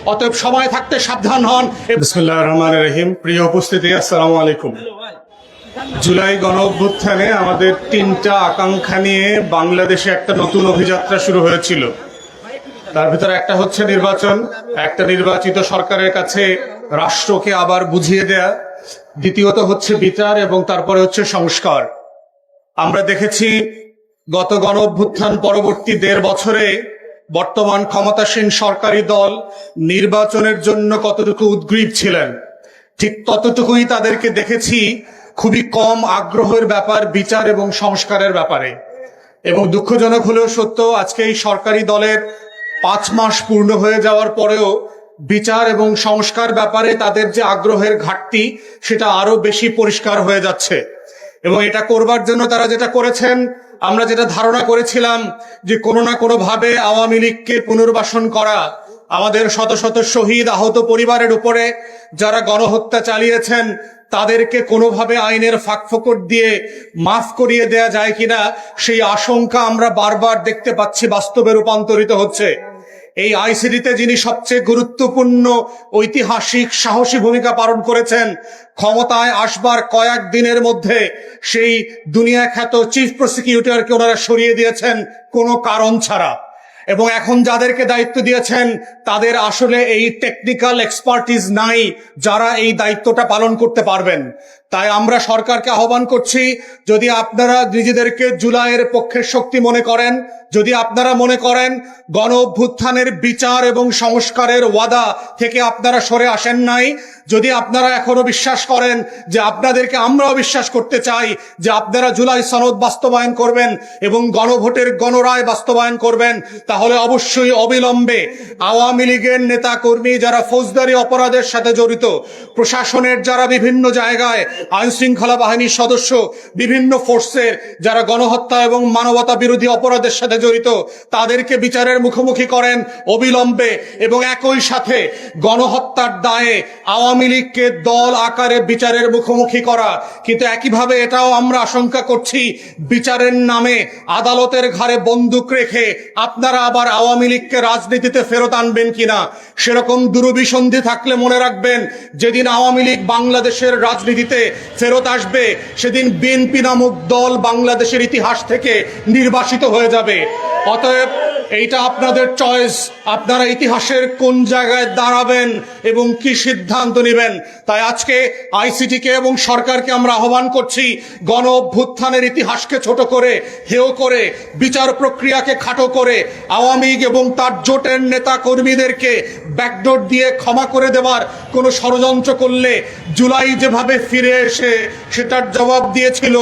অতএব সময় থাকতে সাবধান হন। বিসমিল্লাহির রহমানির রহিম। প্রিয় উপস্থিতি, আসসালামু আলাইকুম। জুলাই গণ অভ্যুত্থানে আমাদের তিনটা আকাঙ্ক্ষা নিয়ে বাংলাদেশে একটা নতুন অভিযাত্রা শুরু হয়েছিল। তার ভিতরে একটা হচ্ছে নির্বাচন, একটা নির্বাচিত সরকারের কাছে রাষ্ট্রকে আবার বুঝিয়ে দেয়া, দ্বিতীয়ত হচ্ছে বিচার, এবং তারপরে হচ্ছে সংস্কার। আমরা দেখেছি গত গণ অভ্যুত্থান পরবর্তী 1.5 বছরে বর্তমান ক্ষমতাসীন সরকারি দল নির্বাচনের জন্য কতটুকু উদ্গ্রীব ছিলেন, ঠিক ততটুকুই তাদেরকে দেখেছি খুবই কম আগ্রহের ব্যাপার বিচার এবং সংস্কারের ব্যাপারে। এবং দুঃখজনক হলেও সত্য, আজকে এই সরকারি দলের 5 মাস পূর্ণ হয়ে যাওয়ার পরেও বিচার এবং সংস্কার ব্যাপারে তাদের যে আগ্রহের ঘাটতি, সেটা আরো বেশি পরিষ্কার হয়ে যাচ্ছে। এবং এটা করবার জন্য তারা যেটা করেছেন, আমরা যেটা ধারণা করেছিলাম যে কোনো না কোনো ভাবে আওয়ামী লীগকে পুনর্বাসন করা, আমাদের শত শত শহীদ আহত পরিবারের উপরে যারা গণহত্যা চালিয়েছেন তাদেরকে কোনোভাবে আইনের ফাঁকফোকর দিয়ে মাফ করিয়ে দেয়া যায় কিনা, সেই আশঙ্কা আমরা বারবার দেখতে পাচ্ছি বাস্তবে রূপান্তরিত হচ্ছে। এই আইসিটিতে যিনি সবচেয়ে গুরুত্বপূর্ণ, ঐতিহাসিক, সাহসী ভূমিকা পালন করেছেন, ক্ষমতায় আসবার কয়েক দিনের মধ্যে সেই দুনিয়া খ্যাত চিফ প্রসিকিউটরকে ওনারা সরিয়ে দিয়েছেন কোনো কারণ ছাড়া। এবং এখন যাদেরকে দায়িত্ব দিয়েছেন তাদের আসলে এই টেকনিক্যাল এক্সপার্টিস নাই যারা এই দায়িত্বটা পালন করতে পারবেন। তাই আমরা সরকারকে আহ্বান করছি, যদি আপনারা নিজেদেরকে জুলাইয়ের পক্ষের শক্তি মনে করেন, যদি আপনারা মনে করেন গণ অভ্যুত্থানের বিচার এবং সংস্কারের ওয়াদা থেকে আপনারা সরে আসেন নাই, যদি আপনারা এখনো বিশ্বাস করেন যে আপনাদেরকে আমরাও বিশ্বাস করতে চাই যে আপনারা জুলাই সনদ বাস্তবায়ন করবেন এবং গণভোটের গণরায় বাস্তবায়ন করবেন, তাহলে অবশ্যই অবিলম্বে আওয়ামী লীগের নেতা কর্মী যারা ফৌজদারি অপরাধের সাথে জড়িত, প্রশাসনের যারা বিভিন্ন জায়গায় আইন শৃঙ্খলা বাহিনীর সদস্য, বিভিন্ন ফোর্সের যারা গণহত্যা এবং মানবতা বিরোধী অপরাধের সাথে জড়িত, তাদেরকে বিচারের মুখোমুখি করেন অবিলম্বে। এবং একই সাথে গণহত্যার দায়ে আওয়ামী লীগকে দল আকারে বিচারের মুখোমুখি করা। কিন্তু একইভাবে এটাও আমরা আশঙ্কা করছি, বিচারের নামে আদালতের ঘাড়ে বন্দুক রেখে আপনারা আবার আওয়ামী লীগকে রাজনীতিতে ফেরত আনবেন কিনা। সেরকম দুরভিসন্ধি থাকলে মনে রাখবেন, যেদিন আওয়ামী লীগ বাংলাদেশের রাজনীতিতে ফেরত আসবে, সেদিন বিএনপি নামক দল বাংলাদেশের ইতিহাস থেকে নির্বাসিত হয়ে যাবে। অতএব এইটা আপনাদের চয়েস, আপনারা ইতিহাসের কোন জায়গায় দাঁড়াবেন এবং কি সিদ্ধান্ত নেবেন। তাই আজকে আইসিটিকে এবং সরকারকে আমরা আহ্বান করছি, গণ অভ্যুত্থানের ইতিহাসকে ছোট করে, হেয় করে, বিচার প্রক্রিয়াকে খাটো করে, আওয়ামী লীগ এবং তার জোটের নেতা কর্মীদেরকে ব্যাকডোর দিয়ে ক্ষমা করে দেওয়ার কোনো ষড়যন্ত্র করলে জুলাই যেভাবে ফিরে এসে সেটার জবাব দিয়েছিল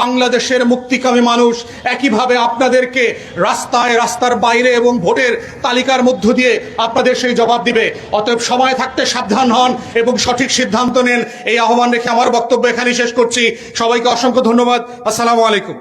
বাংলাদেশের মুক্তিকামী মানুষ, একইভাবে আপনাদেরকে রাস্তায়, রাস্তার বাইরে এবং ভোটের তালিকার মধ্য দিয়ে আপনাদের সেই জবাব দিবে। অতএব সময় থাকতে সাবধান হন এবং সঠিক সিদ্ধান্ত নেন। এই আহ্বান রেখে আমার বক্তব্য এখানেই শেষ করছি। সবাইকে অসংখ্য ধন্যবাদ। আসসালামু আলাইকুম।